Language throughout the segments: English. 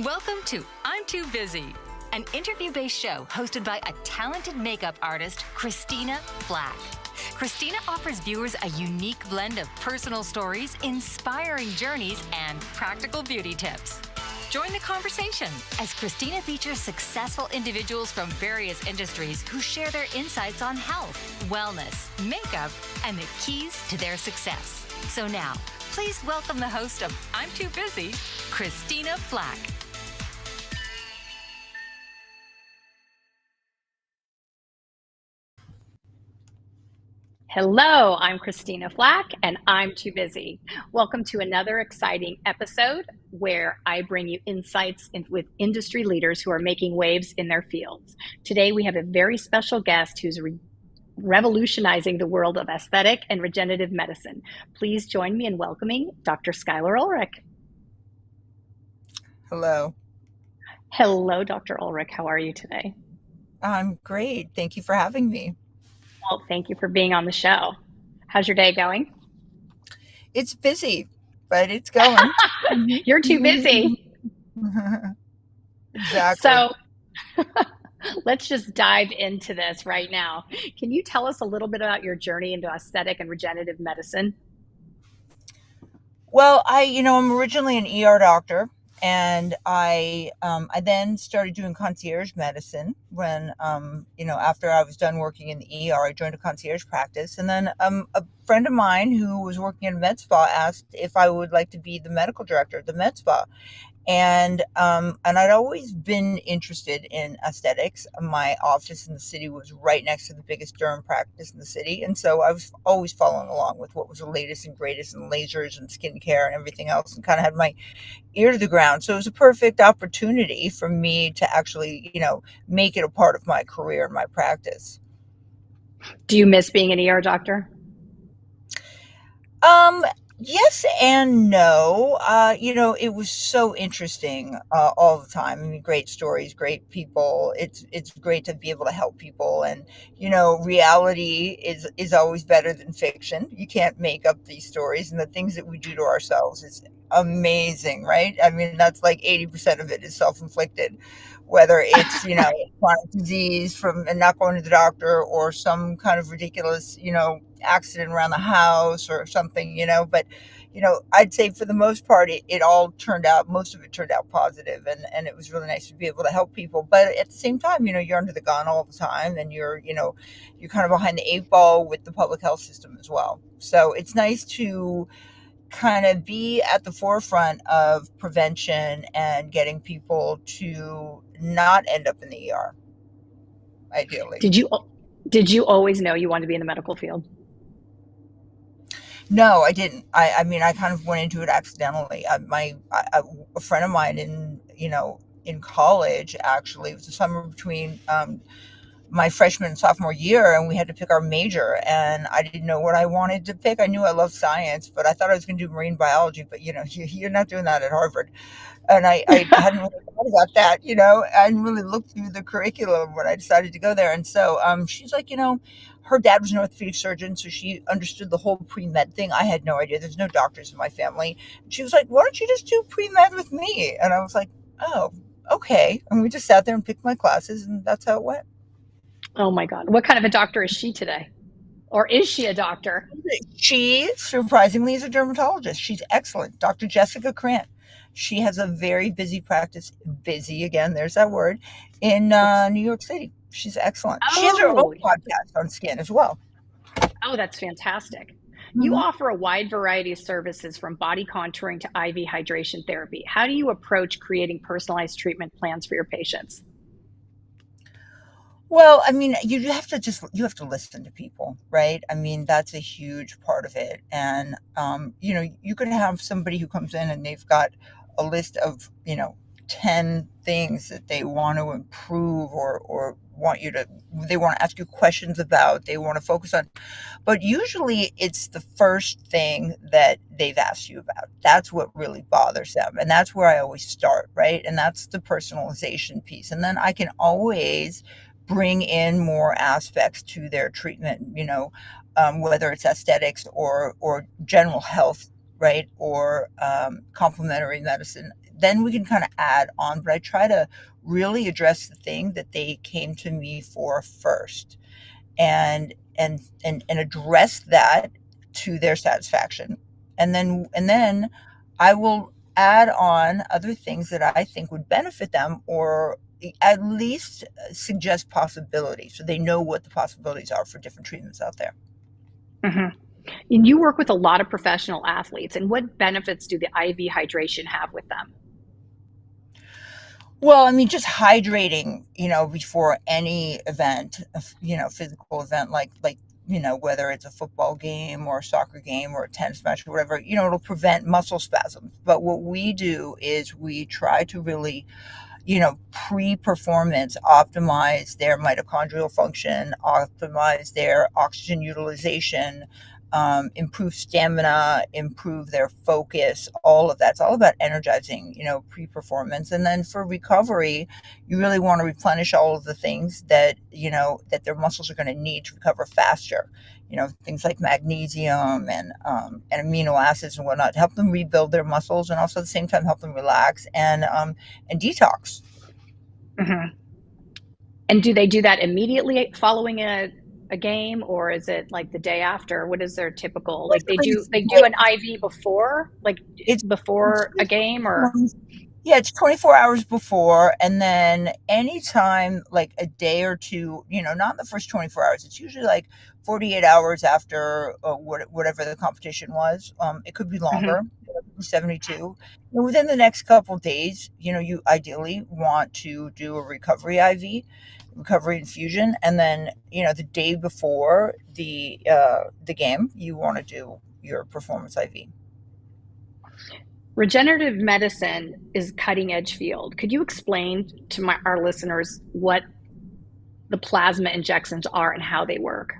Welcome to I'm Too Busy, an interview-based show hosted by a talented makeup artist, Christina Flach. Christina offers viewers a unique blend of personal stories, inspiring journeys, and practical beauty tips. Join the conversation as Christina features successful individuals from various industries who share their insights on health, wellness, makeup, and the keys to their success. So now, please welcome the host of I'm Too Busy, Christina Flach. Hello, I'm Christina Flach, and I'm Too Busy. Welcome to another exciting episode where I bring you insights with industry leaders who are making waves in their fields. Today, we have a very special guest who's revolutionizing the world of aesthetic and regenerative medicine. Please join me in welcoming Dr. Skylar Ulrich. Hello. Hello, Dr. Ulrich. How are you today? I'm great. Thank you for having me. Well, thank you for being on the show. How's your day going? It's busy, but it's going. You're too busy. Exactly. So let's just dive into this right now. Can you tell us a little bit about your journey into aesthetic and regenerative medicine? Well, I'm originally an ER doctor, and I then started doing concierge medicine when, after I was done working in the ER, I joined a concierge practice, and then a friend of mine who was working in a med spa asked if I would like to be the medical director at the med spa. And I'd always been interested in aesthetics. My office in the city was right next to the biggest derm practice in the city. And so I was always following along with what was the latest and greatest in lasers and skincare and everything else, and kind of had my ear to the ground. So it was a perfect opportunity for me to actually, make it a part of my career and my practice. Do you miss being an ER doctor? Yes and no. It was so interesting all the time. I mean, great stories, great people. It's great to be able to help people, and reality is always better than fiction. You can't make up these stories, and the things that we do to ourselves is amazing, right? I mean, that's like 80% of it is self-inflicted, whether it's chronic disease from and not going to the doctor, or some kind of ridiculous accident around the house or something, but I'd say for the most part it all turned out, most of it turned out positive, and it was really nice to be able to help people. But at the same time, you're under the gun all the time, and you're kind of behind the eight ball with the public health system as well. So it's nice to kind of be at the forefront of prevention and getting people to not end up in the ER, ideally. Did you always know you wanted to be in the medical field? No, I didn't. I mean, I kind of went into it accidentally. A friend of mine in college, actually, it was the summer between my freshman and sophomore year, and we had to pick our major, and I didn't know what I wanted to pick. I knew I loved science, but I thought I was going to do marine biology, but you're not doing that at Harvard. And I hadn't really thought about that, I hadn't really looked through the curriculum when I decided to go there. And so she's like, her dad was an orthopedic surgeon, so she understood the whole pre-med thing. I had no idea. There's no doctors in my family. She was like, why don't you just do pre-med with me? And I was like, oh, okay. And we just sat there and picked my classes, and that's how it went. Oh my God. What kind of a doctor is she today? Or is she a doctor? She surprisingly is a dermatologist. She's excellent. Dr. Jessica Krant. She has a very busy practice, busy again, there's that word, in New York City. She's excellent. She has her own podcast on skin as well. Oh, that's fantastic. You offer a wide variety of services, from body contouring to IV hydration therapy. How do you approach creating personalized treatment plans for your patients? Well, I mean, you have to listen to people, right? I mean, that's a huge part of it. And you could have somebody who comes in and they've got a list of 10 things that they want to improve, or they want to ask you questions about, they want to focus on. But usually it's the first thing that they've asked you about. That's what really bothers them. And that's where I always start, right? And that's the personalization piece. And then I can always bring in more aspects to their treatment, whether it's aesthetics or general health, right? Or complementary medicine. then we can kind of add on. But I try to really address the thing that they came to me for first, and address that to their satisfaction, and then I will add on other things that I think would benefit them, or at least suggest possibilities so they know what the possibilities are for different treatments out there. Hmm. And you work with a lot of professional athletes, and what benefits do the IV hydration have with them? Well, I mean, just hydrating, before any event, physical event, whether it's a football game or a soccer game or a tennis match or whatever, it'll prevent muscle spasms. But what we do is we try to really, pre-performance optimize their mitochondrial function, optimize their oxygen utilization, improve stamina, improve their focus, all of that. It's all about energizing, pre-performance. And then for recovery, you really want to replenish all of the things that their muscles are going to need to recover faster. Things like magnesium and amino acids and whatnot to help them rebuild their muscles, and also at the same time help them relax and detox. Hmm. And do they do that immediately following a game, or is it like the day after? What is their typical, like Basically, they do an IV before, like it's before a game, or? Yeah, it's 24 hours before, and then anytime, like a day or two, not in the first 24 hours. It's usually like 48 hours after whatever the competition was. It could be longer, Mhm. it could be 72. And within the next couple days, you ideally want to do a recovery IV, recovery infusion, and then, the day before the game, you want to do your performance IV. Regenerative medicine is cutting edge field. Could you explain to our listeners what the plasma injections are and how they work?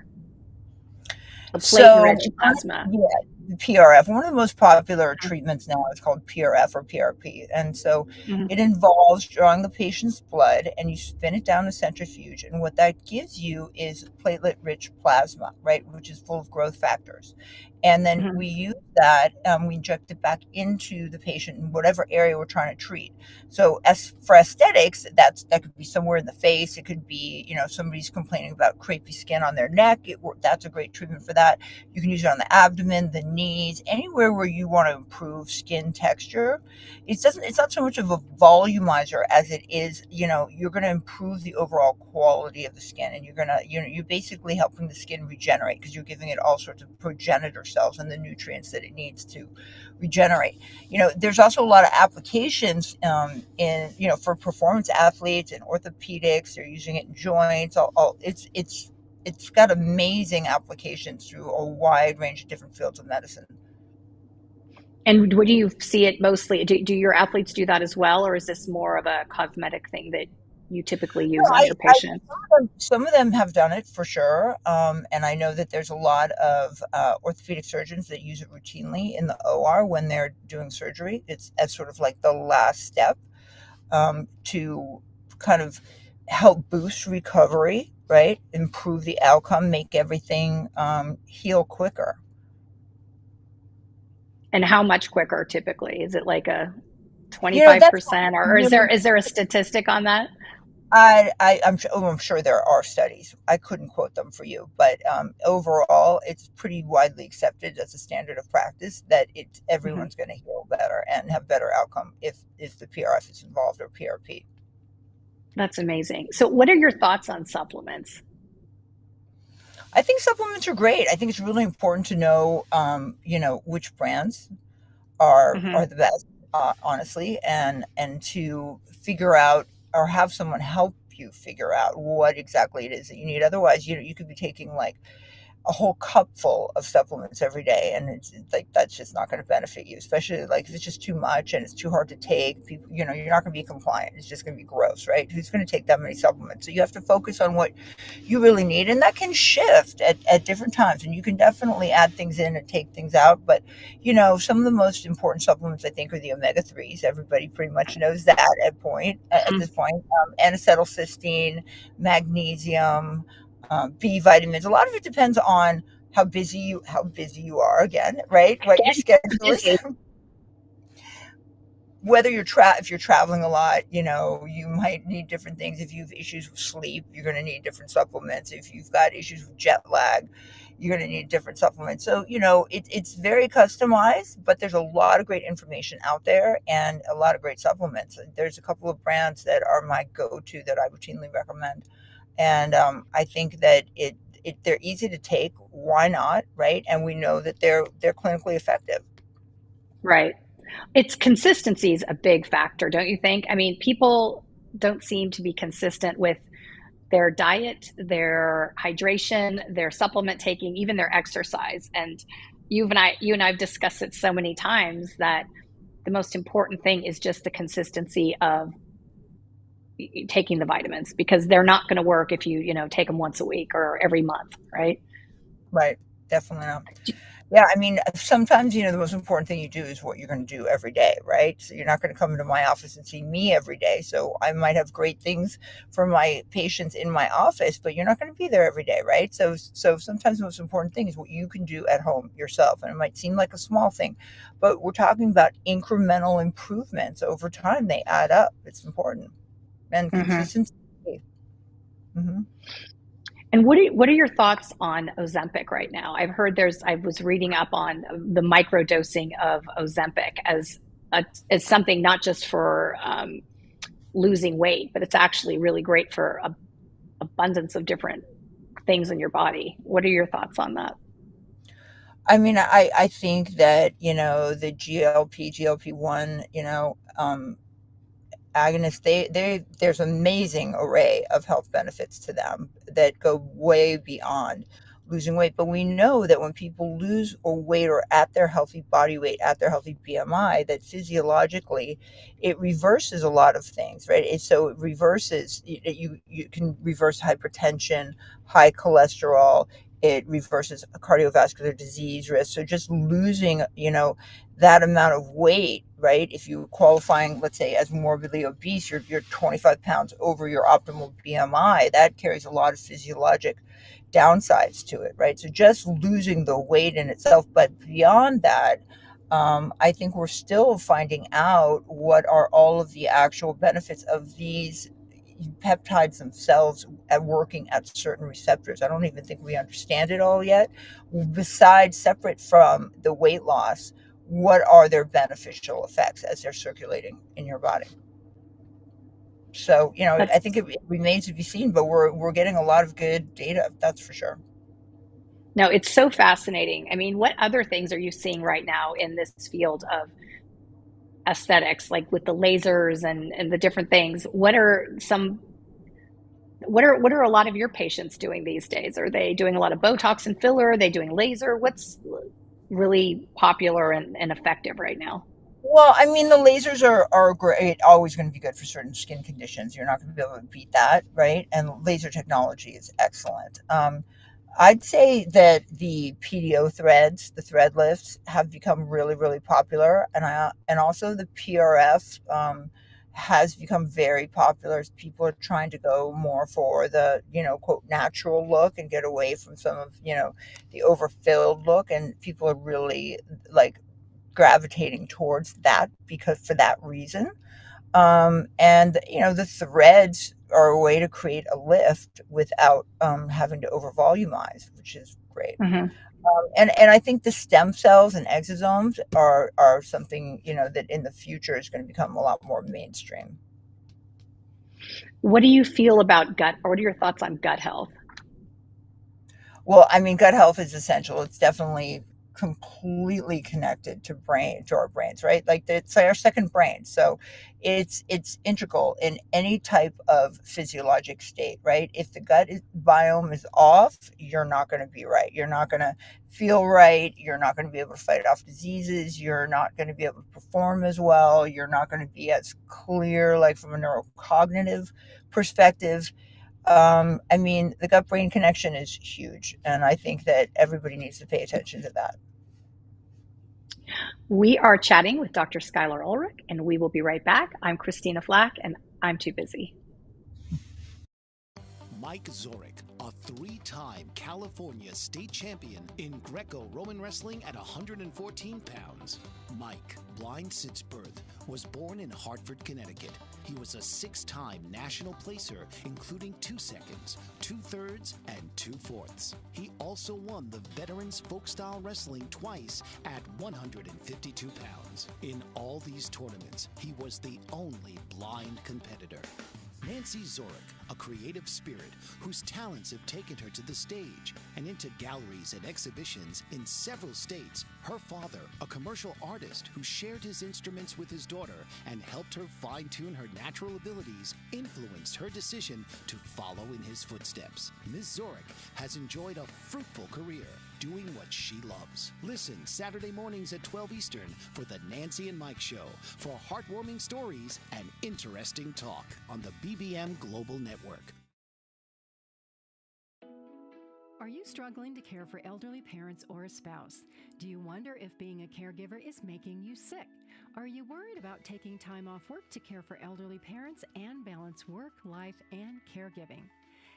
The platelet So, rich plasma. yeah, PRF, one of the most popular treatments now is called PRF or PRP. And so Mhm. it involves drawing the patient's blood and you spin it down a centrifuge. And what that gives you is platelet rich plasma, right, which is full of growth factors. And then Mhm. we use that, we inject it back into the patient in whatever area we're trying to treat. So as for aesthetics, that could be somewhere in the face. It could be, somebody's complaining about crepey skin on their neck. That's a great treatment for that. You can use it on the abdomen, the knees, anywhere where you want to improve skin texture. It's not so much of a volumizer as it is, you're going to improve the overall quality of the skin, and you're basically helping the skin regenerate because you're giving it all sorts of progenitor cells and the nutrients that it needs to regenerate. There's also a lot of applications for performance athletes and orthopedics. They're using it in joints. It's got amazing applications through a wide range of different fields of medicine. And what do you see it mostly? Do your athletes do that as well, or is this more of a cosmetic thing that you typically No, use on your patients? some of them have done it for sure, and I know that there's a lot of orthopedic surgeons that use it routinely in the OR when they're doing surgery. It's as sort of like the last step, to kind of help boost recovery, right? Improve the outcome, make everything heal quicker. And how much quicker typically? Is it like a That's not 25%, or is there really. is there a statistic on that? I'm sure there are studies. I couldn't quote them for you, but overall, it's pretty widely accepted as a standard of practice that Mhm. everyone's going to heal better and have better outcome if the PRF is involved, or PRP. That's amazing. So what are your thoughts on supplements? I think supplements are great. I think it's really important to know, which brands are Mhm. the best, honestly, and to figure out or have someone help you figure out what exactly it is that you need. Otherwise, you could be taking like a whole cup full of supplements every day, and it's like that's just not going to benefit you, especially like if it's just too much and it's too hard to take. People, you're not going to be compliant. It's just going to be gross, right? Who's going to take that many supplements? So you have to focus on what you really need, and that can shift at different times, and you can definitely add things in and take things out. But some of the most important supplements, I think, are the omega-3s. Everybody pretty much knows that at Mhm. this point. N-acetylcysteine, magnesium, B vitamins. A lot of it depends on how busy you are, again, right? What your Getting schedule is. busy. whether if you're traveling a lot, you might need different things. If you have issues with sleep, you're going to need different supplements. If you've got issues with jet lag, you're going to need different supplements. So, it's very customized, but there's a lot of great information out there and a lot of great supplements. There's a couple of brands that are my go-to that I routinely recommend. And I think that they're easy to take. Why not? Right. And we know that they're clinically effective. Right. It's consistency is a big factor, don't you think? I mean, people don't seem to be consistent with their diet, their hydration, their supplement taking, even their exercise. And you and I have discussed it so many times that the most important thing is just the consistency of taking the vitamins, because they're not going to work if you take them once a week or every month, right? Right. Definitely not. Yeah, I mean, sometimes, the most important thing you do is what you're going to do every day, right? So you're not going to come into my office and see me every day. So I might have great things for my patients in my office, but you're not going to be there every day, right? So sometimes the most important thing is what you can do at home yourself. And it might seem like a small thing, but we're talking about incremental improvements over time. They add up. It's important. And Mm-hmm. consistency. Mm-hmm. And what are your thoughts on Ozempic right now? I was reading up on the microdosing of Ozempic as something not just for losing weight, but it's actually really great for a abundance of different things in your body. What are your thoughts on that? I mean, I think that, the GLP-1, agonists, there's amazing array of health benefits to them that go way beyond losing weight. But we know that when people lose or weight or at their healthy body weight, at their healthy BMI, that physiologically it reverses a lot of things, right? So it reverses, you can reverse hypertension, high cholesterol. It reverses a cardiovascular disease risk. So just losing, that amount of weight, right? If you're qualifying, let's say, as morbidly obese, you're 25 pounds over your optimal BMI, that carries a lot of physiologic downsides to it, right? So just losing the weight in itself, but beyond that, I think we're still finding out what are all of the actual benefits of these peptides themselves at working at certain receptors. I don't even think we understand it all yet. Besides, separate from the weight loss, what are their beneficial effects as they're circulating in your body? So, I think That's it remains to be seen, but we're getting a lot of good data, that's for sure. No, it's so fascinating. I mean, what other things are you seeing right now in this field of aesthetics, like with the lasers and the different things? What are a lot of your patients doing these days? Are they doing a lot of Botox and filler? Are they doing laser? What's really popular and effective right now? Well, I mean, the lasers are great, always going to be good for certain skin conditions. You're not going to be able to beat that, right? And laser technology is excellent. I'd say that the PDO threads, the thread lifts, have become really, really popular, and also the PRF has become very popular as people are trying to go more for the quote natural look and get away from some of the overfilled look, and people are really like gravitating towards that because for that reason. And the threads are a way to create a lift without having to over volumize, which is great. Hmm. And I think the stem cells and exosomes are something that in the future is going to become a lot more mainstream. What do you feel about gut, or what are your thoughts on gut health? Well, I mean, gut health is essential. It's definitely completely connected to our brains, right? Like it's our second brain. So it's integral in any type of physiologic state, right? If the biome is off, you're not going to be right. You're not going to feel right. You're not going to be able to fight off diseases. You're not going to be able to perform as well. You're not going to be as clear, like from a neurocognitive perspective. I mean, the gut brain connection is huge, and I think that everybody needs to pay attention to that. We are chatting with Dr. Skylar Ulrich, and we will be right back. I'm Christina Flach, and I'm too busy. Mike Zorich, a three-time California state champion in Greco-Roman wrestling at 114 pounds. Mike, blind since birth, was born in Hartford, Connecticut. He was a 6-time national placer, including 2 seconds, 2 thirds, and 2 fourths. He also won the Veterans Folk-Style Wrestling twice at 152 pounds. In all these tournaments, he was the only blind competitor. Nancy Zurich, a creative spirit whose talents have taken her to the stage and into galleries and exhibitions in several states. Her father, a commercial artist who shared his instruments with his daughter and helped her fine-tune her natural abilities, influenced her decision to follow in his footsteps. Ms. Zurich has enjoyed a fruitful career doing what she loves. Listen Saturday mornings at 12 Eastern for the Nancy and Mike Show for heartwarming stories and interesting talk on the BBM Global Network. Are you struggling to care for elderly parents or a spouse? Do you wonder if being a caregiver is making you sick? Are you worried about taking time off work to care for elderly parents and balance work, life, and caregiving?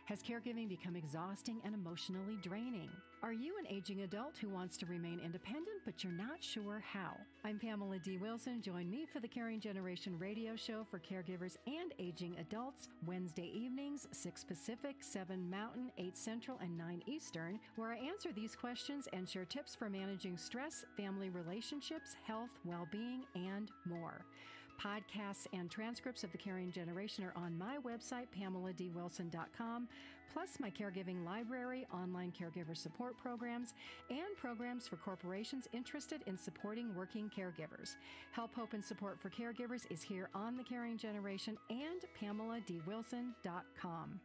Has caregiving become exhausting and emotionally draining? Are you an aging adult who wants to remain independent, but you're not sure how? I'm Pamela D. Wilson. Join me for the Caring Generation radio show for caregivers and aging adults, Wednesday evenings, 6 Pacific, 7 Mountain, 8 Central, and 9 Eastern, where I answer these questions and share tips for managing stress, family relationships, health, well-being, and more. Podcasts and transcripts of The Caring Generation are on my website, PamelaDWilson.com, plus my caregiving library, online caregiver support programs, and programs for corporations interested in supporting working caregivers. Help, hope, and support for caregivers is here on The Caring Generation and PamelaDWilson.com.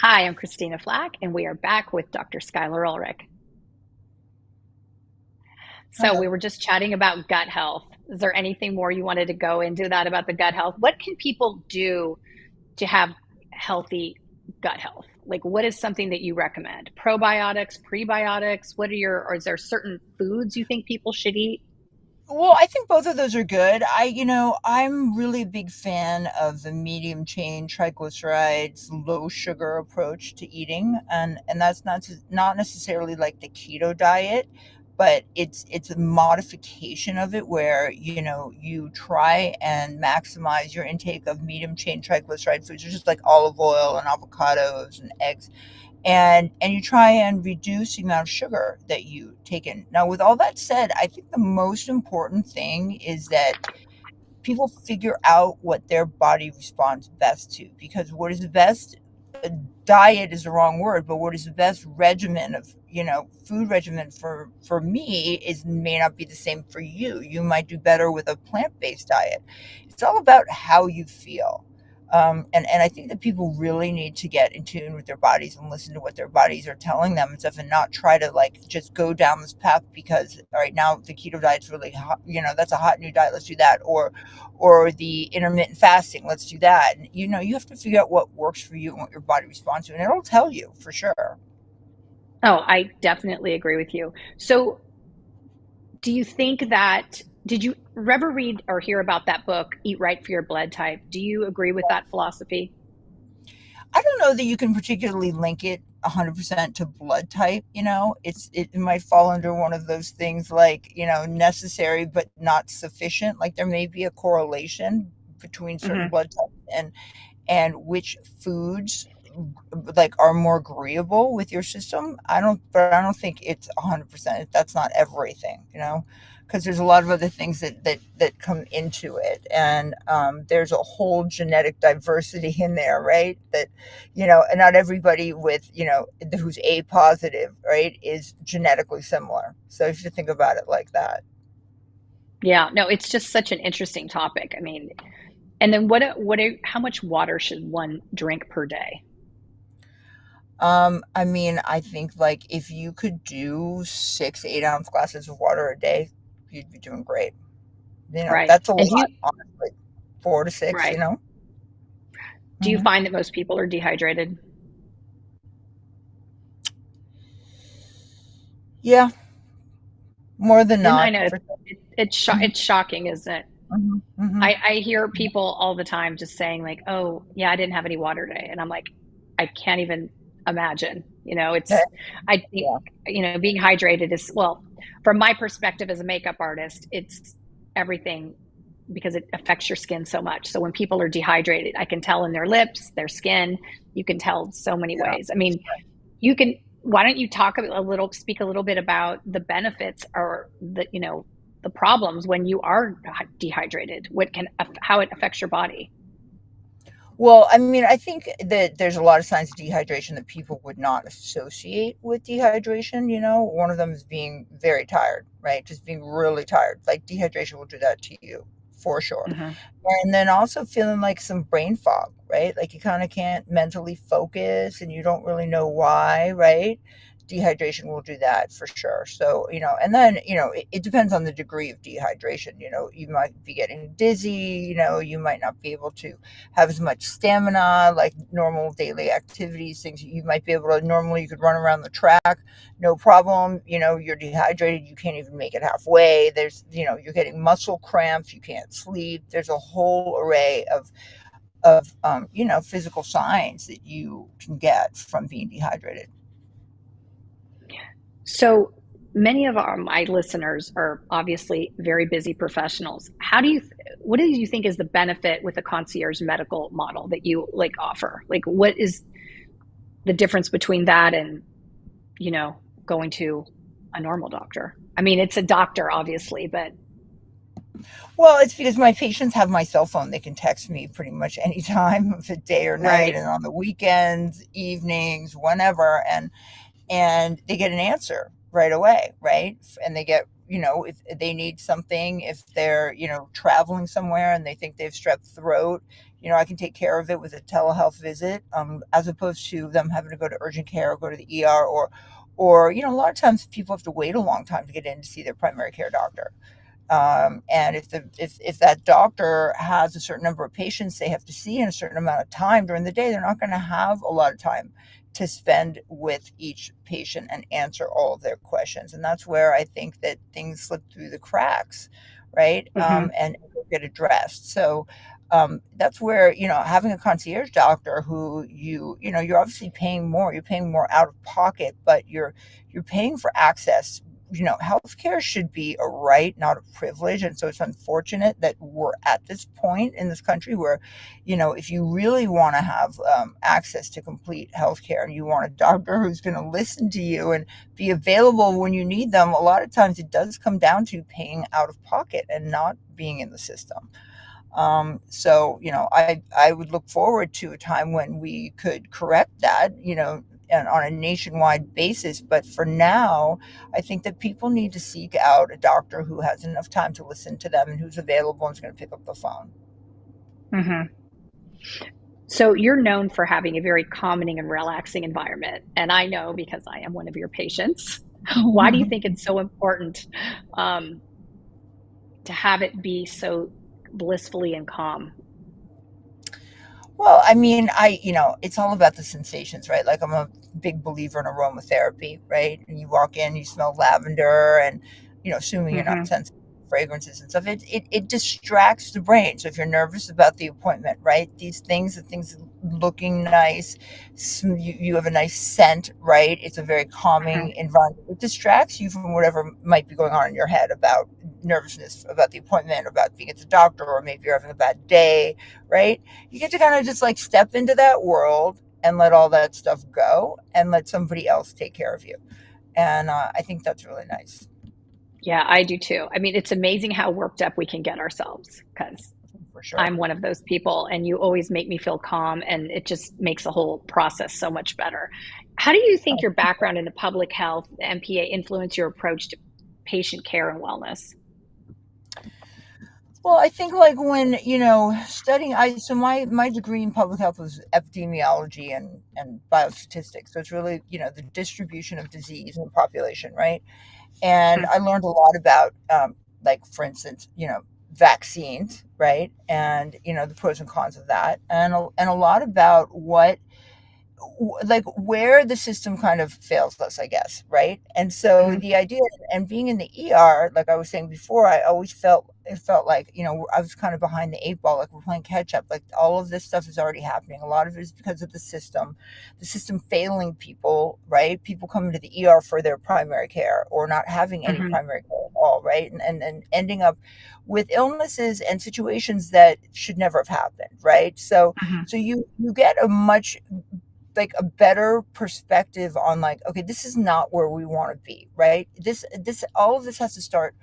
Hi, I'm Christina Flach, and we are back with Dr. Skylar Ulrich. So we were just chatting about gut health. Is there anything more you wanted to go into that about the gut health? What can people do to have healthy gut health? Like, what is something that you recommend? Probiotics, prebiotics? Or is there certain foods you think people should eat? Well, I think both of those are good. I'm really a big fan of the medium chain triglycerides, low sugar approach to eating, and that's not necessarily like the keto diet, but it's a modification of it where you try and maximize your intake of medium chain triglyceride foods, just like olive oil and avocados and eggs, and you try and reduce the amount of sugar that you take in. Now, with all that said, I think the most important thing is that people figure out what their body responds best to, because what is the best diet is the wrong word, but what is the best regimen of food regimen for me may not be the same for you. You might do better with a plant-based diet. It's all about how you feel. And I think that people really need to get in tune with their bodies and listen to what their bodies are telling them and stuff, and not try to just go down this path because right now the keto diet's really hot, that's a hot new diet, let's do that, or the intermittent fasting, let's do that. And you have to figure out what works for you and what your body responds to, and it'll tell you for sure. Oh, I definitely agree with you. So do you think did you ever read or hear about that book, Eat Right for Your Blood Type? Do you agree with that philosophy? I don't know that you can particularly link it 100% to blood type. It might fall under one of those things like, necessary but not sufficient. Like there may be a correlation between certain blood types and which foods are more agreeable with your system. I don't think it's 100%. That's not everything, because there's a lot of other things that come into it, and there's a whole genetic diversity in there, right? That and not everybody with who's A positive, right, is genetically similar. So you should think about it like that. Yeah, no, it's just such an interesting topic. I mean, and then how much water should one drink per day? I think if you could do 6 8-ounce glasses of water a day, you'd be doing great. Right. That's a And lot, honestly. 4 to 6, right. Do you Mhm. find that most people are dehydrated? Yeah, more than And I not. know For it's Mhm, shocking, isn't it? mhm, mhm. I hear people all the time just saying like, "Oh, yeah, I didn't have any water today," and I'm like, I can't even imagine. Yeah, I think yeah. being hydrated is, well, from my perspective as a makeup artist, it's everything because it affects your skin so much. So when people are dehydrated, I can tell in their lips, their skin, you can tell so many Yeah. ways. I mean, you can, why don't you talk speak a little bit about the benefits or the problems when you are dehydrated, how it affects your body. Well, I mean, I think that there's a lot of signs of dehydration that people would not associate with dehydration. One of them is being very tired, right? Just being really tired. Like dehydration will do that to you for sure. Mm-hmm. And then also feeling like some brain fog, right? Like you kind of can't mentally focus and you don't really know why, right? Dehydration will do that for sure. So, and then, it depends on the degree of dehydration. You might be getting dizzy, you might not be able to have as much stamina like normal daily activities, things you might be able to normally, you could run around the track, no problem. You're dehydrated, you can't even make it halfway. There's, you're getting muscle cramps, you can't sleep. There's a whole array of physical signs that you can get from being dehydrated. So many of my listeners are obviously very busy professionals. What do you think is the benefit with the concierge medical model that you offer? Like, what is the difference between that and, going to a normal doctor? I mean, it's a doctor, obviously, but. Well, it's because my patients have my cell phone. They can text me pretty much any time of the day or night, Right. and on the weekends, evenings, whenever, and they get an answer right away, right? And they get, if they need something, if they're, traveling somewhere and they think they have strep throat, I can take care of it with a telehealth visit, as opposed to them having to go to urgent care or go to the ER or, a lot of times people have to wait a long time to get in to see their primary care doctor. And if that doctor has a certain number of patients they have to see in a certain amount of time during the day, they're not going to have a lot of time to spend with each patient and answer all of their questions. And that's where I think that things slip through the cracks, right? Mm-hmm. And get addressed. So that's where, having a concierge doctor who you're obviously paying more. You're paying more out of pocket, but you're paying for access. Healthcare should be a right, not a privilege. And so it's unfortunate that we're at this point in this country where, if you really want to have access to complete healthcare and you want a doctor who's going to listen to you and be available when you need them, a lot of times it does come down to paying out of pocket and not being in the system. So, I would look forward to a time when we could correct that, and on a nationwide basis. But for now, I think that people need to seek out a doctor who has enough time to listen to them and who's available and is going to pick up the phone. Mm-hmm. So you're known for having a very calming and relaxing environment. And I know because I am one of your patients. Why do you think it's so important to have it be so blissfully and calm? Well, I mean, it's all about the sensations, right? Like I'm a big believer in aromatherapy, right? And you walk in, you smell lavender and, assuming you're not Mm-hmm. sensitive to fragrances and stuff, it distracts the brain. So if you're nervous about the appointment, right? The things looking nice, you have a nice scent, right? It's a very calming Mm-hmm. environment. It distracts you from whatever might be going on in your head about nervousness, about the appointment, about being at the doctor, or maybe you're having a bad day, right? You get to kind of just like step into that world and let all that stuff go and let somebody else take care of you. And I think that's really nice. Yeah, I do too. I mean, it's amazing how worked up we can get ourselves because For sure. I'm one of those people and you always make me feel calm and it just makes the whole process so much better. How do you think your background in the public health, the MPA, influence your approach to patient care and wellness? Well, I think like when, studying, so my degree in public health was epidemiology and biostatistics. So it's really, the distribution of disease in the population, right? And I learned a lot about, like, for instance, vaccines, right? And, the pros and cons of that. And a lot about like where the system kind of fails us, I guess, right? And so Mhm. the idea, and being in the ER, like I was saying before, I always felt it felt like, I was kind of behind the eight ball, like we're playing catch up. Like all of this stuff is already happening. A lot of it is because of the system failing people, right? People coming to the ER for their primary care or not having any Mhm. primary care at all, right? And ending up with illnesses and situations that should never have happened, right? So Mhm. you get a much, like a better perspective on, like, okay, this is not where we want to be, right? This all of this has to start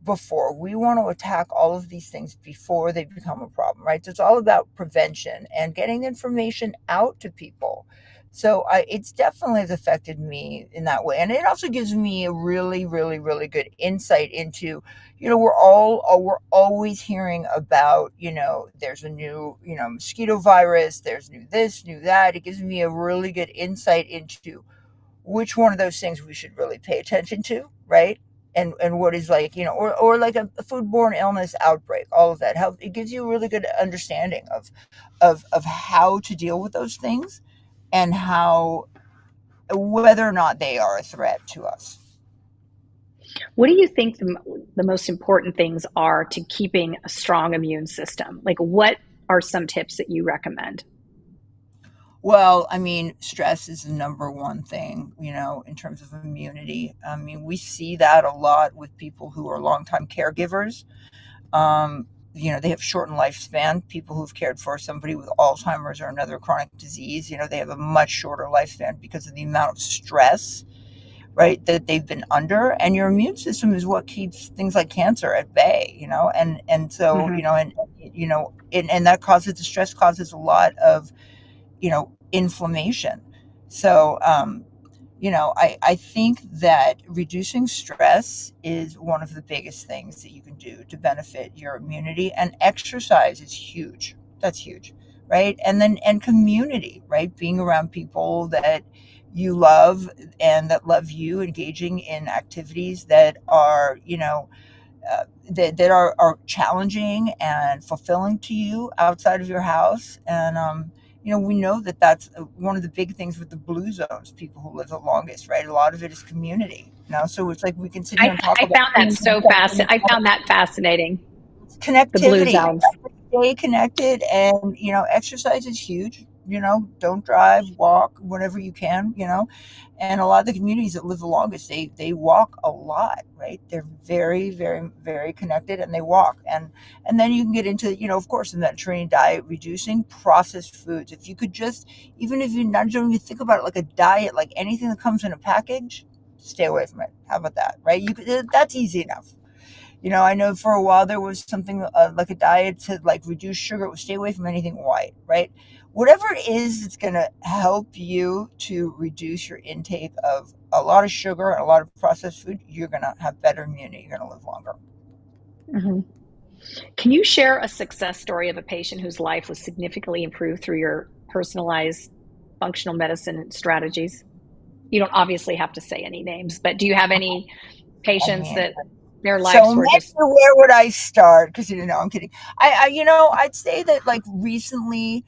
before. We want to attack all of these things before they become a problem, right? So it's all about prevention and getting information out to people. So it's definitely has affected me in that way, and it also gives me a really, really, really good insight into, we're always hearing about, there's a new, mosquito virus, there's new this, new that. It gives me a really good insight into which one of those things we should really pay attention to, right? And what is, like, or like a foodborne illness outbreak, all of that help. It gives you a really good understanding of how to deal with those things, and how, whether or not they are a threat to us. What do you think the most important things are to keeping a strong immune system? Like, what are some tips that you recommend? Well, I mean, stress is the number one thing, in terms of immunity. I mean, we see that a lot with people who are longtime caregivers. Um, they have shortened lifespan. People who've cared for somebody with Alzheimer's or another chronic disease, they have a much shorter lifespan because of the amount of stress, right, that they've been under. And your immune system is what keeps things like cancer at bay, and so, Mhm. and that causes, the stress causes a lot of, inflammation. So, I think that reducing stress is one of the biggest things that you can do to benefit your immunity. And exercise is huge. That's huge, right? And then, and community, right? Being around people that you love and that love you, engaging in activities that are, that are challenging and fulfilling to you outside of your house. And we know that that's one of the big things with the blue zones, people who live the longest, right? A lot of it is community, so it's like we can sit here and talk I about found that things and so I found that fascinating. The blue connectivity. zones. Stay connected, and exercise is huge. Don't drive, walk whenever you can. And a lot of the communities that live the longest, they walk a lot, right? They're very, very, very connected, and they walk. And then you can get into, of course, the Mediterranean diet, reducing processed foods. If you could just, even if you not don't even think about it like a diet, like anything that comes in a package, stay away from it. How about that, right? That's easy enough. I know for a while there was something, like a diet to, like, reduce sugar. It was stay away from anything white, right? Whatever it is that's going to help you to reduce your intake of a lot of sugar and a lot of processed food, you're going to have better immunity. You're going to live longer. Mhm. Can you share a success story of a patient whose life was significantly improved through your personalized functional medicine strategies? You don't obviously have to say any names, but do you have any I patients mean, that their so lives were maybe just where would I start? Because, I'm kidding. I'd say that, like, recently,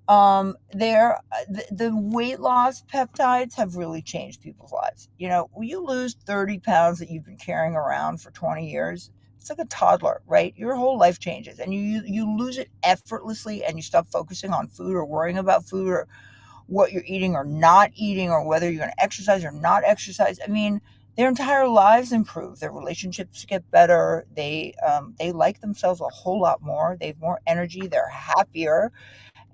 the weight loss peptides have really changed people's lives. When you lose 30 pounds that you've been carrying around for 20 years, it's like a toddler, right? Your whole life changes, and you lose it effortlessly, and you stop focusing on food or worrying about food or what you're eating or not eating, or whether you're going to exercise or not exercise. I mean, their entire lives improve. Their relationships get better. They like themselves a whole lot more. They have more energy. They're happier,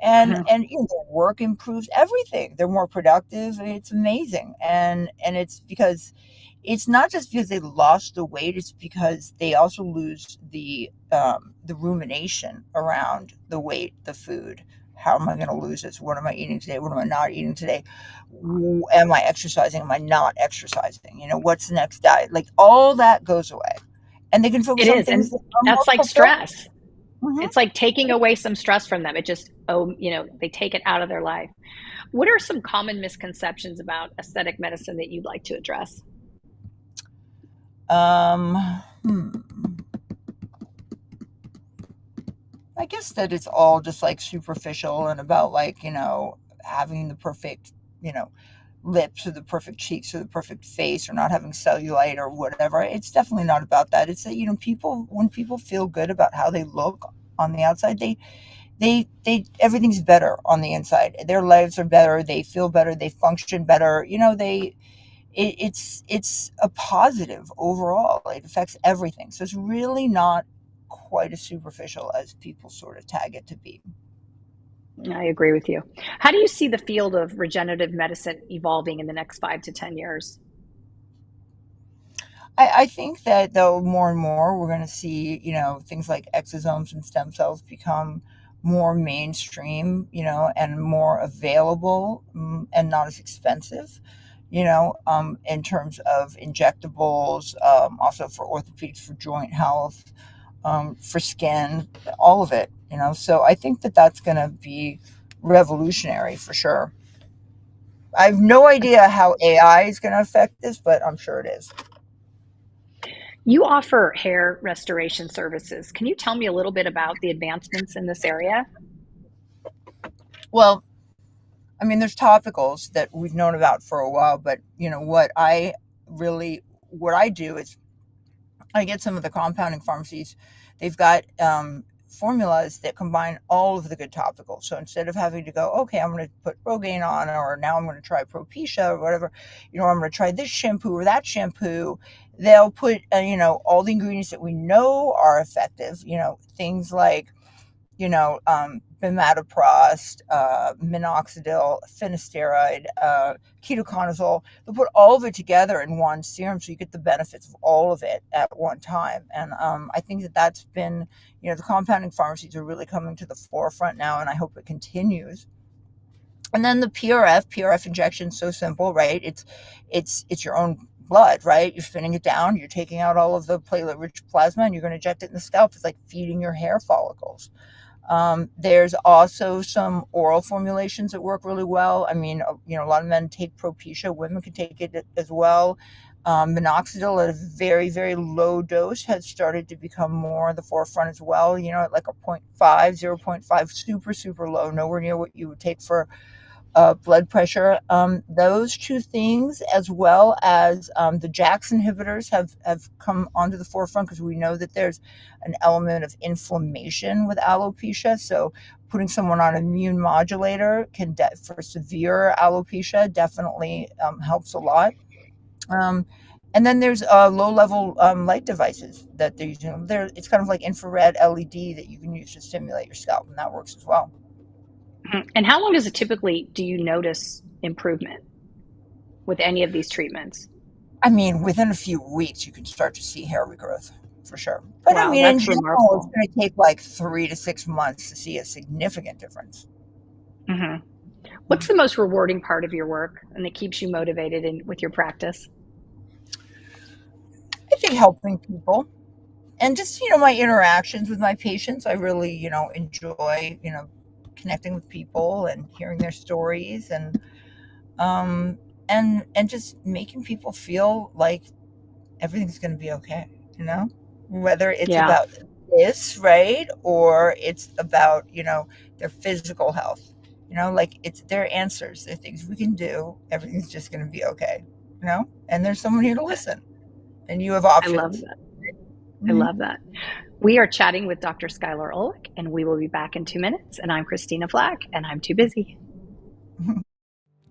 and their work improves everything. They're more productive. It's amazing. And it's because it's not just because they lost the weight, it's because they also lose the rumination around the weight, the food. How am I going to lose this? What am I eating today? What am I not eating today? Am I exercising? Am I not exercising? What's the next diet? Like, all that goes away, and they can it focus on is, things and that are more that's like fulfilling. stress. Mhm. It's like taking away some stress from them. It just, they take it out of their life. What are some common misconceptions about aesthetic medicine that you'd like to address? Um, hmm. I guess that it's all just, like, superficial and about, like, having the perfect lips or the perfect cheeks or the perfect face or not having cellulite or whatever. It's definitely not about that. It's that, when people feel good about how they look on the outside, they everything's better on the inside. Their lives are better. They feel better. They function better. It's a positive overall. It affects everything. So it's really not quite as superficial as people sort of tag it to be. I agree with you. How do you see the field of regenerative medicine evolving in the next 5 to 10 years? I think that though more and more we're going to see, things like exosomes and stem cells become more mainstream, and more available, and not as expensive, in terms of injectables, also for orthopedics, for joint health, for skin, all of it, So I think that that's going to be revolutionary for sure. I have no idea how AI is going to affect this, but I'm sure it is. You offer hair restoration services. Can you tell me a little bit about the advancements in this area? Well, I mean, there's topicals that we've known about for a while, but what I do is I get some of the compounding pharmacies. They've got formulas that combine all of the good topicals. So instead of having to go, okay, I'm going to put Rogaine on, or now I'm going to try Propecia or whatever, I'm going to try this shampoo or that shampoo. They'll put, all the ingredients that we know are effective, things like, bimatoprost, minoxidil, finasteride, ketoconazole. They'll put all of it together in one serum so you get the benefits of all of it at one time. And I think that that's been, the compounding pharmacies are really coming to the forefront now, and I hope it continues. And then the PRF injection, so simple, right? It's your own blood, right? You're spinning it down, you're taking out all of the platelet-rich plasma, and you're going to inject it in the scalp. It's like feeding your hair follicles. There's also some oral formulations that work really well. I mean, a lot of men take Propecia. Women can take it as well. Minoxidil at a very, very low dose has started to become more at the forefront as well. At like a 0.5, super, super low, nowhere near what you would take for blood pressure. Those two things, as well as the JAKs inhibitors, have come onto the forefront because we know that there's an element of inflammation with alopecia. So putting someone on an immune modulator for severe alopecia definitely helps a lot. And then there's low-level light devices that they're using. It's kind of like infrared LED that you can use to stimulate your scalp, and that works as well. And how long do you notice improvement with any of these treatments? I mean, within a few weeks, you can start to see hair regrowth for sure. But I Wow, mean, in that's general, remarkable. it's going to take like 3 to 6 months to see a significant difference. Mhm. What's the most rewarding part of your work and that keeps you motivated with your practice? I think helping people and just, my interactions with my patients, I really, enjoy, connecting with people and hearing their stories um, and just making people feel like everything's going to be okay, whether it's Yeah, about this, right? Or it's about, their physical health, like it's their answers, they're things we can do. Everything's just going to be okay, and there's someone here to listen and you have I love options. that. I Mhm. love that. We are chatting with Dr. Skylar Ulrich, and we will be back in 2 minutes. And I'm Christina Flach, and I'm too busy.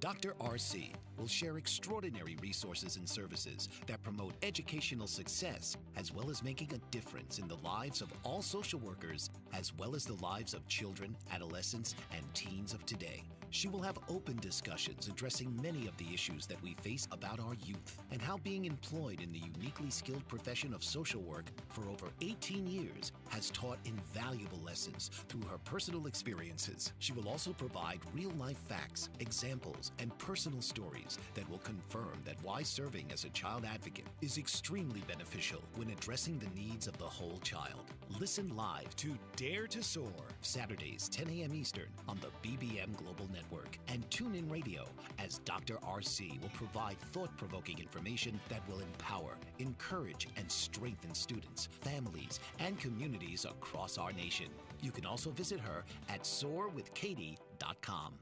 Dr. RC will share extraordinary resources and services that promote educational success, as well as making a difference in the lives of all social workers, as well as the lives of children, adolescents, and teens of today. She will have open discussions addressing many of the issues that we face about our youth and how being employed in the uniquely skilled profession of social work for over 18 years has taught invaluable lessons through her personal experiences. She will also provide real-life facts, examples, and personal stories that will confirm that why serving as a child advocate is extremely beneficial when addressing the needs of the whole child. Listen live to Dare to Soar, Saturdays 10 a.m. Eastern on the BBM Global Network, and tune in radio as Dr. RC will provide thought-provoking information that will empower, encourage, and strengthen students, families, and communities across our nation. You can also visit her at soarwithkatie.com.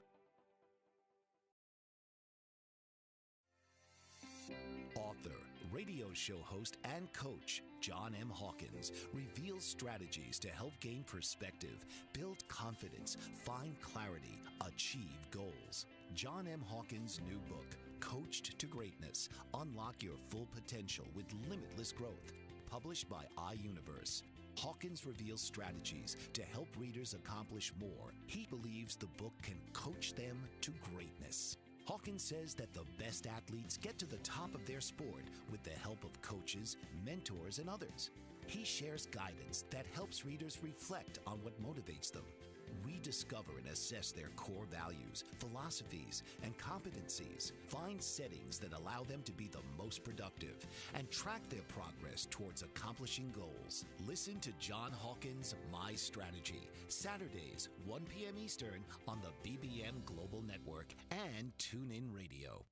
Radio show host and coach John M. Hawkins reveals strategies to help gain perspective, build confidence, find clarity, achieve goals. John M. Hawkins' new book, Coached to Greatness, Unlock Your Full Potential with Limitless Growth, published by iUniverse. Hawkins reveals strategies to help readers accomplish more. He believes the book can coach them to greatness. Hawkins says that the best athletes get to the top of their sport with the help of coaches, mentors, and others. He shares guidance that helps readers reflect on what motivates them, rediscover and assess their core values, philosophies, and competencies, find settings that allow them to be the most productive, and track their progress towards accomplishing goals. Listen to John Hawkins' My Strategy, Saturdays, 1 p.m. Eastern on the BBM Global Network and TuneIn Radio.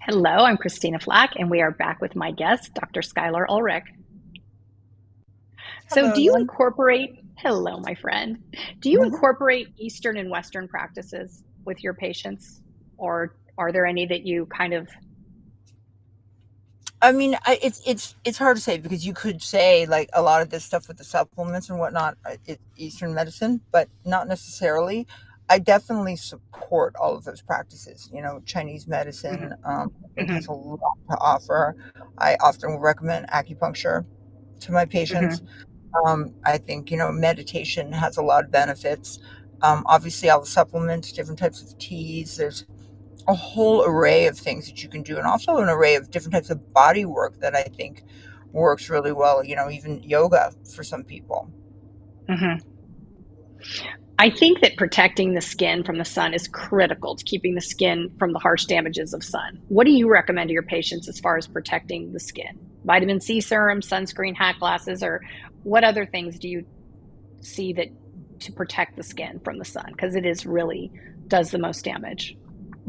Hello, I'm Christina Flach, and we are back with my guest, Dr. Skylar Ulrich. So Hello do you again. hello, my friend. Do you incorporate Eastern and Western practices with your patients? Or are there any that you kind of... I mean, it's hard to say, because you could say like a lot of this stuff with the supplements and whatnot, it's Eastern medicine, but not necessarily. I definitely support all of those practices. Chinese medicine, I think has a lot to offer. I often recommend acupuncture to my patients. I think, meditation has a lot of benefits. Obviously, all the supplements, different types of teas. There's a whole array of things that you can do, and also an array of different types of body work that I think works really well. Even yoga for some people. I think that protecting the skin from the sun is critical to keeping the skin from the harsh damages of sun. What do you recommend to your patients as far as protecting the skin? Vitamin C serum, sunscreen, hat glasses, or what other things do you see that to protect the skin from the sun? Because it is really does the most damage.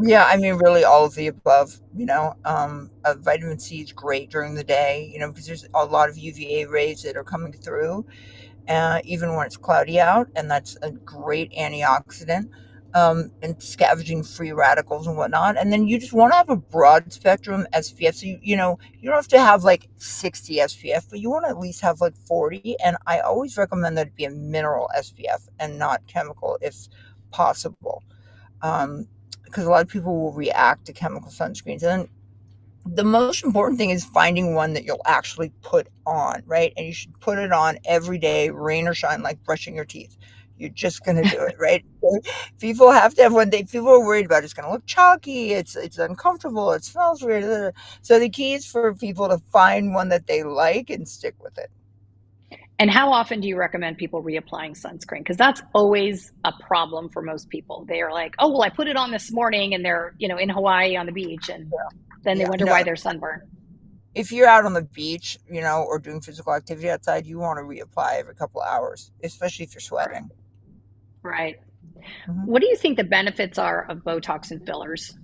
Yeah, I mean, really all of the above. Vitamin C is great during the day, because there's a lot of UVA rays that are coming through, even when it's cloudy out, and that's a great antioxidant, and scavenging free radicals and whatnot. And then you just want to have a broad spectrum SPF. So you don't have to have like 60 SPF, but you want to at least have like 40. And I always recommend that it be a mineral SPF and not chemical if possible. Because a lot of people will react to chemical sunscreens. And the most important thing is finding one that you'll actually put on, right? And you should put it on every day, rain or shine, like brushing your teeth. You're just going to do it, right? People have to have one. People are worried about it's going to look chalky. It's uncomfortable. It smells weird. So the key is for people to find one that they like and stick with it. And how often do you recommend people reapplying sunscreen? Because that's always a problem for most people. They are like, oh, well, I put it on this morning, and they're, in Hawaii on the beach, and then they wonder why they're sunburned. If you're out on the beach, or doing physical activity outside, you want to reapply every couple of hours, especially if you're sweating. Right. What do you think the benefits are of Botox and fillers?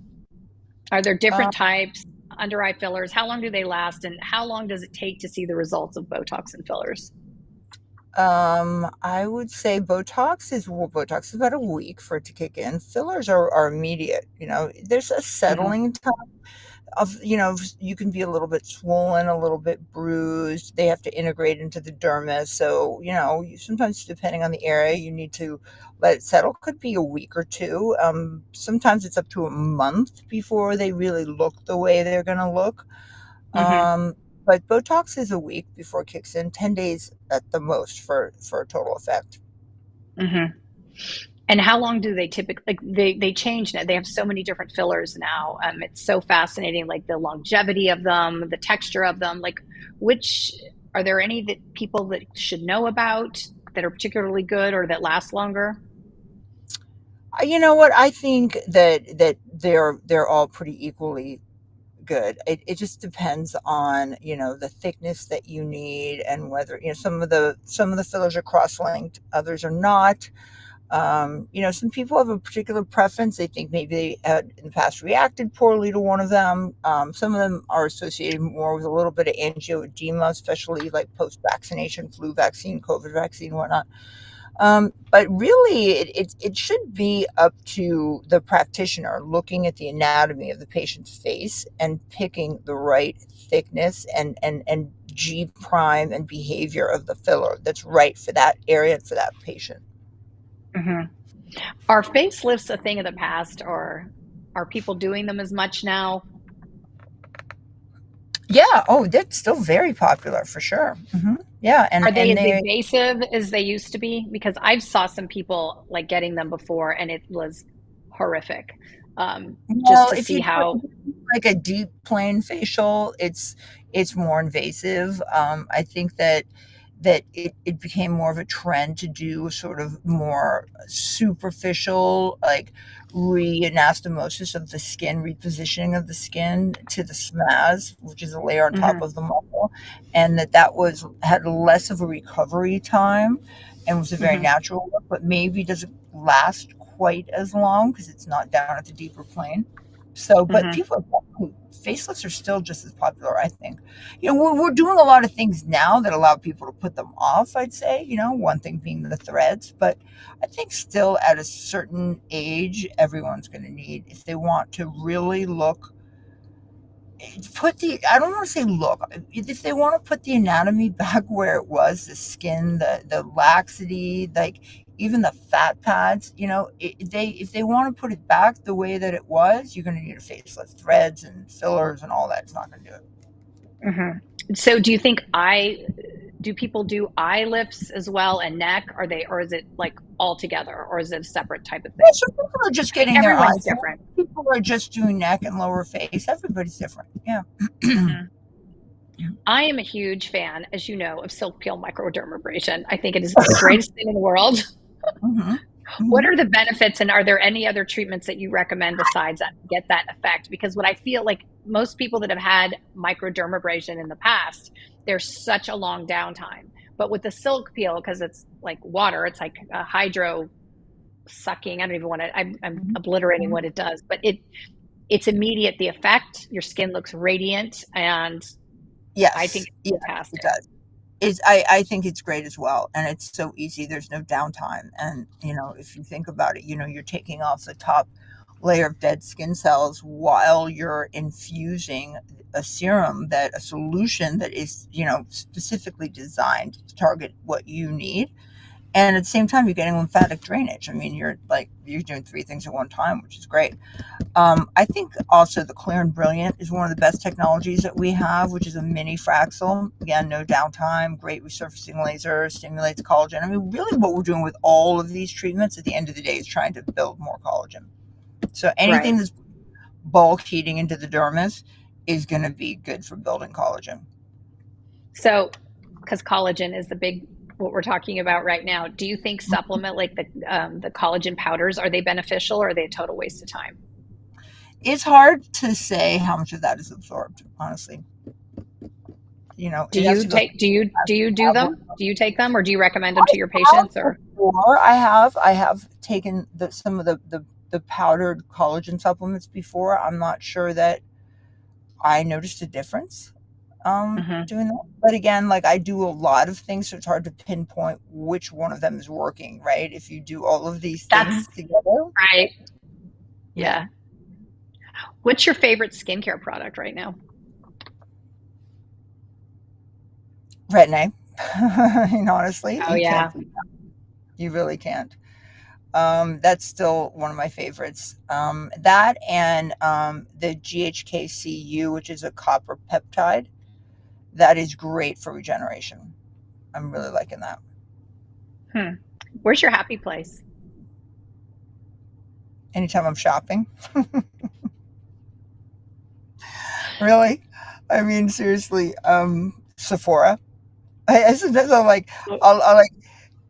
Are there different types, under eye fillers? How long do they last? And how long does it take to see the results of Botox and fillers? I would say Botox is about a week for it to kick in. Fillers are immediate. There's a settling time of, you can be a little bit swollen, a little bit bruised. They have to integrate into the dermis. So, sometimes depending on the area, you need to let it settle. Could be a week or two. Sometimes it's up to a month before they really look the way they're going to look. But Botox is a week before it kicks in, 10 days at the most for a total effect. And how long do they typically, they change now? They have so many different fillers now. It's so fascinating, like the longevity of them, the texture of them. Like, are there any that people that should know about that are particularly good or that last longer? You know what? I think that they're all pretty equally good. It just depends on the thickness that you need, and whether some of the fillers are cross-linked, others are not. Some people have a particular preference. They think maybe they had in the past reacted poorly to one of them. Some of them are associated more with a little bit of angioedema, especially like post-vaccination, flu vaccine, COVID vaccine, whatnot. But really, it should be up to the practitioner looking at the anatomy of the patient's face and picking the right thickness and G prime and behavior of the filler that's right for that area and for that patient. Mm-hmm. Are facelifts a thing of the past, or are people doing them as much now? Yeah. Oh, that's still very popular for sure. Yeah, Are they and as they invasive as they used to be? Because I've saw some people like getting them before, and it was horrific. Just well, to if see you how. do like a deep plane facial, it's more invasive. I think that it became more of a trend to do sort of more superficial, like re-anastomosis of the skin, repositioning of the skin to the SMAS, which is a layer on top Mhm, of the muscle, and that was had less of a recovery time and was a very mhm, natural look, but maybe doesn't last quite as long because it's not down at the deeper plane. So, but mhm, people, facelifts are still just as popular, I think. We're doing a lot of things now that allow people to put them off, I'd say, one thing being the threads, but I think still at a certain age, everyone's going to need, if they want to really look, I don't want to say look, if they want to put the anatomy back where it was, the skin, the laxity, like even the fat pads, if they want to put it back the way that it was, you're going to need a facelift, threads and fillers and all that. It's not going to do it. mhm. So do you think do people do eye lifts as well and neck? Or is it like all together, or is it a separate type of Yeah, thing? some people are just I mean, getting their everyone's eyes done. different. People are just doing neck and lower face. Everybody's different. Yeah. Mhm. I am a huge fan, as you know, of silk peel microdermabrasion. I think it is the greatest thing in the world. hmm What hmm are the benefits, and are there any other treatments that you recommend besides that to get that effect? Because what I feel like most people that have had microdermabrasion in the past, there's such a long downtime. But with the silk peel, because it's like water, it's like a hydro sucking. I don't even want to. I'm obliterating what it does, but it's immediate. The effect, your skin looks radiant, and I think Yes. it's Yes, it fantastic. does. I think it's great as well, and it's so easy. There's no downtime, and if you think about it, you're taking off the top layer of dead skin cells while you're infusing a solution that is specifically designed to target what you need, and at the same time you're getting lymphatic drainage. I mean, you're doing three things at one time, which is great. I think also the Clear and Brilliant is one of the best technologies that we have, which is a mini Fraxel. Again, no downtime, great resurfacing laser, stimulates collagen. I mean, really what we're doing with all of these treatments at the end of the day is trying to build more collagen. So Right. anything that's bulk heating into the dermis is going to be good for building collagen. So, because collagen is the big what we're talking about right now, do you think supplement like the collagen powders, are they beneficial, or are they a total waste of time? It's hard to say how much of that is absorbed, honestly. Do It has you to go take do you do through. them? Do you take them, or do you recommend them I to your have patients? Or before. I have taken some of the powdered collagen supplements before. I'm not sure that I noticed a difference Mhm. doing that. But again, like I do a lot of things, so it's hard to pinpoint which one of them is working, right? If you do all of these That's things together. right. Yeah. Yeah. What's your favorite skincare product right now? Retin-A. And honestly, Oh you can't yeah. beat that. You really can't. That's still one of my favorites. That and the GHKCU, which is a copper peptide, that is great for regeneration. I'm really liking that. Hmm. Where's your happy place? Anytime I'm shopping, really. I mean, seriously, Sephora. Sometimes I'll like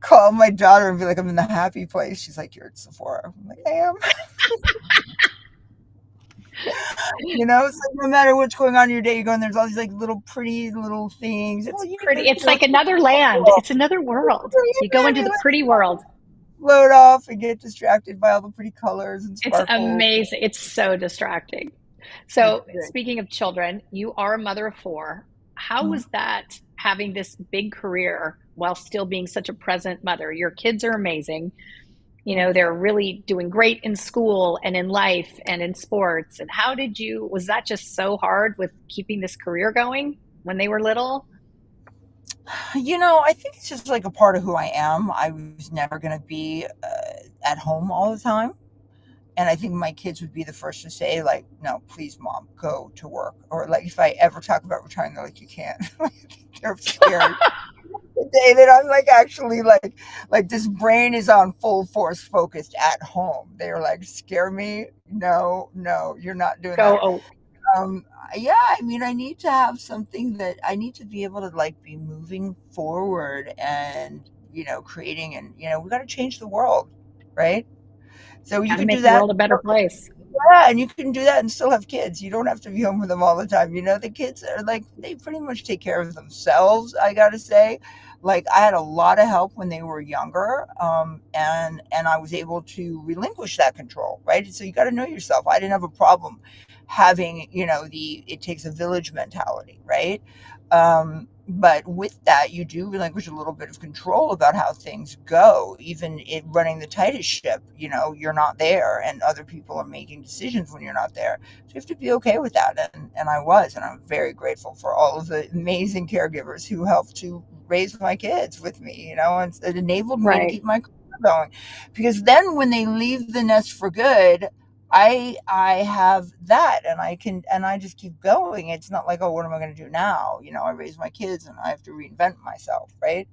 call my daughter and be like, I'm in the happy place. She's like, you're at Sephora. I'm like, I am. It's like no matter what's going on in your day, you go and there's all these like little pretty little things. Well, It's pretty. It's like another land. cool. It's another world. You go Yeah, into you the like pretty world. float off and get distracted by all the pretty colors and It's sparkles. amazing. It's so distracting. It's So, great. speaking of children, you are a mother of four. How Mhm. was that having this big career while still being such a present mother. Your kids are amazing. They're really doing great in school and in life and in sports. And was that just so hard with keeping this career going when they were little? I think it's just like a part of who I am. I was never going to be at home all the time. And I think my kids would be the first to say, like, no, please, mom, go to work. Or like, if I ever talk about retiring, they're like, you can't. They're scared. The day that I'm like actually like this brain is on full force focused at home. They're like, scare me. No, no, you're not doing that. Go. Um, yeah, I mean, I need to have something that I need to be able to like be moving forward and, creating, and, we got to change the world, right? So you Got to can do make the that. world a better place. Yeah, and you can do that and still have kids. You don't have to be home with them all the time. The kids are like, they pretty much take care of themselves, I gotta say. Like, I had a lot of help when they were younger, and I was able to relinquish that control, right? So you got to know yourself. I didn't have a problem having, the it takes a village mentality, right? But with that, you do relinquish a little bit of control about how things go. Even running the tightest ship, you're not there, and other people are making decisions when you're not there. So you have to be okay with that. And I was, and I'm very grateful for all of the amazing caregivers who helped to raise my kids with me, and it enabled me to Right. keep my career going. Because then when they leave the nest for good, I have that, and I just keep going. It's not like, oh, what am I going to do now? I raise my kids and I have to reinvent myself, right?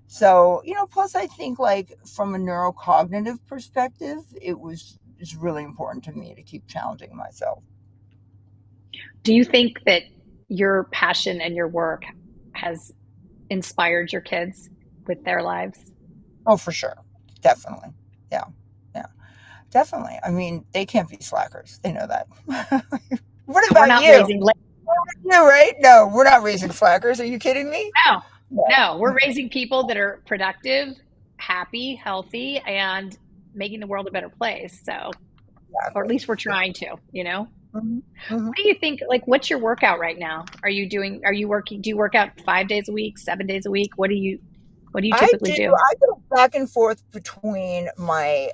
So, plus I think like from a neurocognitive perspective, it's really important to me to keep challenging myself. Do you think that your passion and your work has inspired your kids with their lives? Oh, for sure. Definitely. Yeah. Yeah. Definitely. I mean, they can't be slackers. They know that. What So we're about not you? raising You, right? No, we're not raising slackers. Are you kidding me? no, No. no, we're raising people that are productive, happy, healthy, and making the world a better place. So, or at Exactly. least we're trying to. Mhm. Mhm. What do you think? Like, what's your workout right now? Are you working, do you work out 5 days a week, 7 days a week? What do you I typically do. do? I go back and forth between my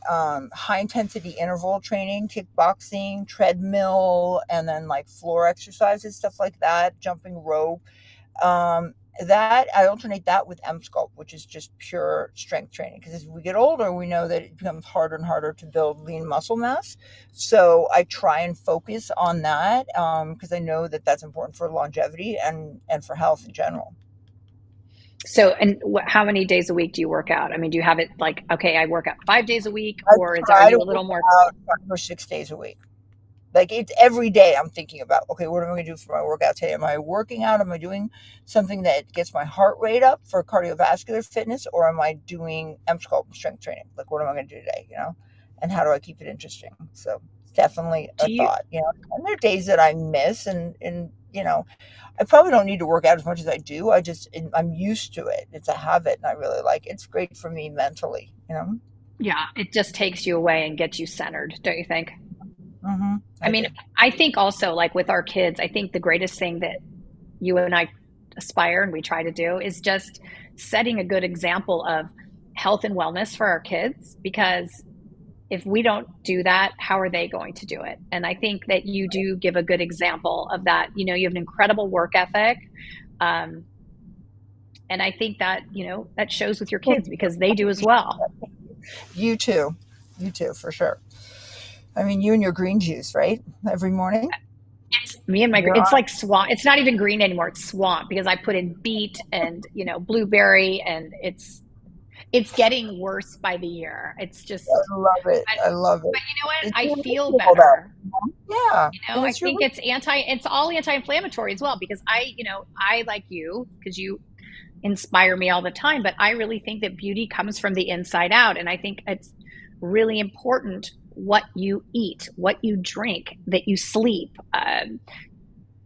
high intensity interval training, kickboxing, treadmill, and then like floor exercises, stuff like that, jumping rope. That I alternate that with M Sculpt, which is just pure strength training. Because as we get older, we know that it becomes harder and harder to build lean muscle mass. So I try and focus on that because I know that that's important for longevity and for health in general. So, and how many days a week do you work out? I mean, do you have it like, okay, I work out 5 days a week, I or are try to you a work little more? out 5 or 6 days a week. Like, it's every day I'm thinking about, okay, what am I going to do for my workout today? Am I working out? Am I doing something that gets my heart rate up for cardiovascular fitness? Or am I doing M Sculpt strength training? Like, what am I going to do today? And how do I keep it interesting? So it's definitely Do a you thought. And there are days that I miss, and I probably don't need to work out as much as I do. I'm used to it. It's a habit and I really like it. It's great for me mentally. Yeah, it just takes you away and gets you centered, don't you think? I I mean, do. I think also, like with our kids, I think the greatest thing that you and I aspire and we try to do is just setting a good example of health and wellness for our kids, because if we don't do that, how are they going to do it? And I think that you do give a good example of that. You have an incredible work ethic. Um, and I think that, that shows with your kids because they do as well. You too. You too, for sure. I mean, you and your green juice, right? Every morning? It's me and my, You're it's on. like swamp. It's not even green anymore. It's swamp because I put in beet and, blueberry, and it's getting worse by the year. It's just, I love it. but, I love it. but you know what? It's I your feel ritual, though. better. Yeah. And I it's your think it's all anti-inflammatory as well, because I like you, because you inspire me all the time, but I really think that beauty comes from the inside out. And I think it's really important what you eat, what you drink, that you sleep.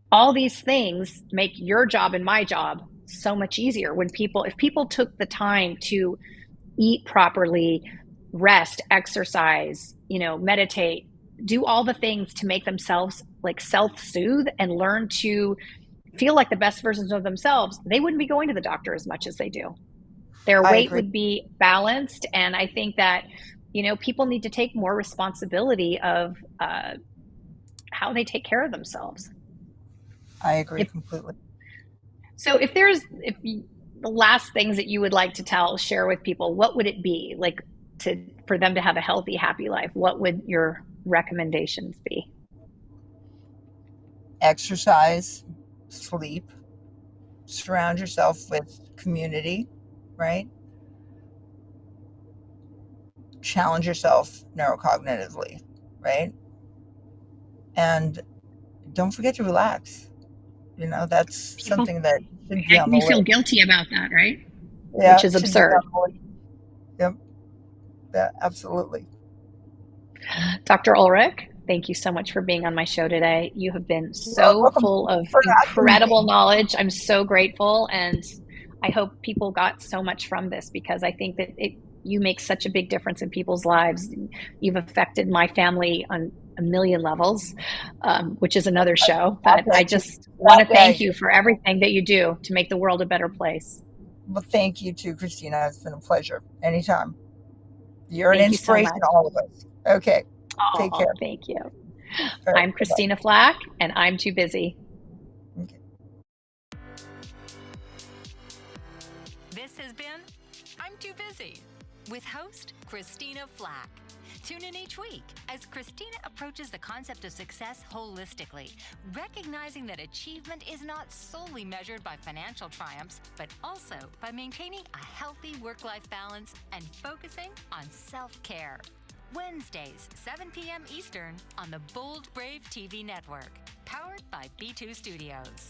All these things make your job and my job so much easier if people took the time to eat properly, rest, exercise, meditate, do all the things to make themselves like self-soothe and learn to feel like the best versions of themselves, they wouldn't be going to the doctor as much as they do. Their I weight agree. would be balanced. And I think that, people need to take more responsibility of how they take care of themselves. I agree completely. So if the last things that you would like to share with people, what would it be like for them to have a healthy, happy life? What would your recommendations be? Exercise, sleep, surround yourself with community, right? Challenge yourself neurocognitively, right? And don't forget to relax. That's something that should be on the You feel list. guilty about that, right? Yeah, Which is it should be absurd. on the list. Yep. Yeah, absolutely. Dr. Ulrich, thank you so much for being on my show today. You have been You're so welcome full of for asking incredible me. knowledge. I'm so grateful, and I hope people got so much from this, because I think that you make such a big difference in people's lives. You've affected my family on a million levels, which is another show. God But I bless you. just want to God thank bless you you. for everything that you do to make the world a better place. Well, thank you too, Christina. It's been a pleasure. Anytime. You're an Thank you so inspiration much. to all of us. Okay. Take Oh, care. thank you. All right. I'm Bye-bye. Christina Flach, and I'm too busy. Okay. This has been I'm Too Busy with host Christina Flach. Tune in each week as Christina approaches the concept of success holistically, recognizing that achievement is not solely measured by financial triumphs, but also by maintaining a healthy work-life balance and focusing on self-care. Wednesdays, 7 p.m. Eastern on the Bold Brave TV network, powered by B2 Studios.